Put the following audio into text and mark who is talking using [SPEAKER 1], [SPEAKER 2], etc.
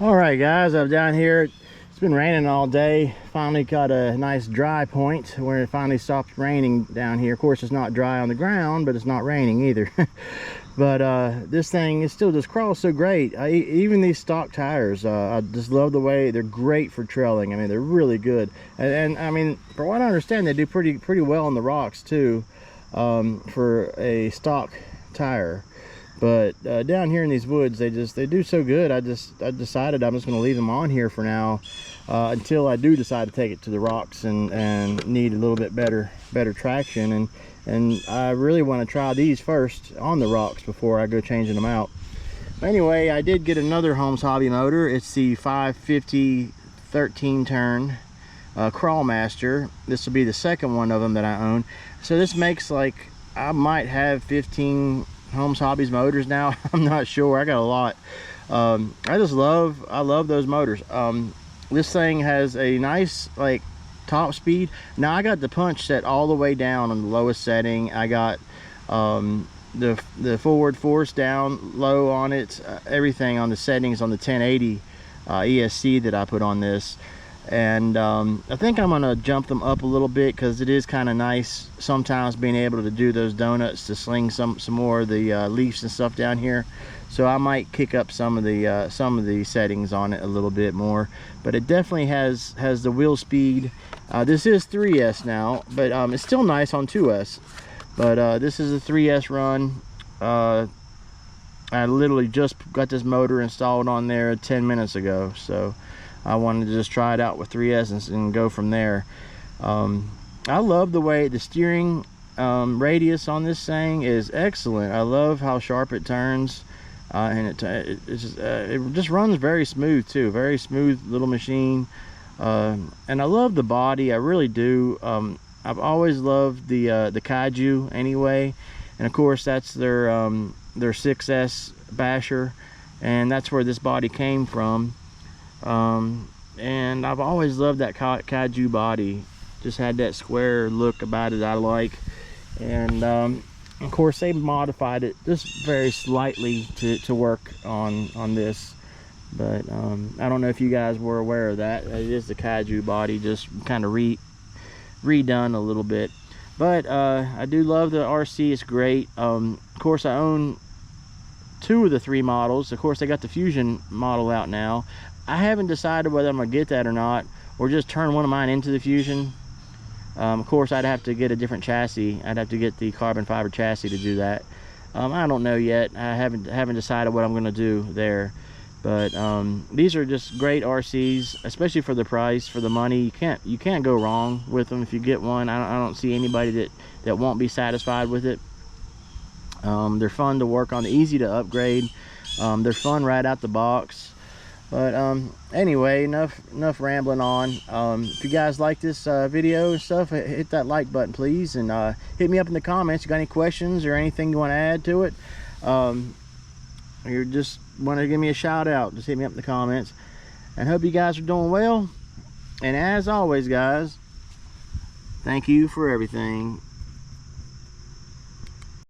[SPEAKER 1] All right, guys, I'm down here. It's been raining all day. Finally got a nice dry point where it finally stopped raining down here. Of course, it's not dry on the ground, but it's not raining either. But this thing is still just crawls so great. Even these stock tires, I just love the way they're great for trailing. I mean, they're really good. And I mean, for what I understand, they do pretty well on the rocks too, for a stock tire. But down here in these woods, they do so good. I decided I'm just going to leave them on here for now until I do decide to take it to the rocks and need a little bit better traction. And I really want to try these first on the rocks before I go changing them out. Anyway, I did get another Holmes Hobby motor. It's the 550 13 turn Crawlmaster. This will be the second one of them that I own. So this makes, like, I might have 15 Holmes Hobbies motors now. I'm not sure. I got a lot. I love those motors. This thing has a nice, like, top speed. Now I got the punch set all the way down on the lowest setting. I got the forward force down low on it. Everything on the settings on the 1080 ESC that I put on this. And I think I'm gonna jump them up a little bit because it is kind of nice sometimes being able to do those donuts to sling some more of the leaves and stuff down here. So I might kick up some of the settings on it a little bit more. But it definitely has the wheel speed. This is 3S now, but it's still nice on 2S. But this is a 3S run. I literally just got this motor installed on there 10 minutes ago, so I wanted to just try it out with 3S and go from there. I love the way the steering radius on this thing is excellent. I love how sharp it turns, and it just runs very smooth too. Very smooth little machine, and I love the body. I really do. I've always loved the Kaiju anyway, and of course that's their 6S basher, and that's where this body came from. And I've always loved that Kaiju body. Just had that square look about it I like. And of course they modified it just very slightly to work on this. But I don't know if you guys were aware of that. It is the Kaiju body, just kind of redone a little bit. But I do love the RC. It's great. Of course I own 2 of the 3 models. Of course they got the Fusion model out now. I haven't decided whether I'm gonna get that or not, or just turn one of mine into the Fusion. Of course I'd have to get a different chassis. I'd have to get the carbon fiber chassis to do that. I don't know yet. I haven't decided what I'm gonna do there. But these are just great RCs, especially for the price, for the money. You can't go wrong with them if you get one. I don't see anybody that won't be satisfied with it. They're fun to work on, easy to upgrade. They're fun right out the box. But anyway, enough rambling on. If you guys like this video and stuff, hit that like button please, and hit me up in the comments. You got any questions or anything you want to add to it, you just want to give me a shout out, just hit me up in the comments. And hope you guys are doing well, and as always guys, thank you for everything.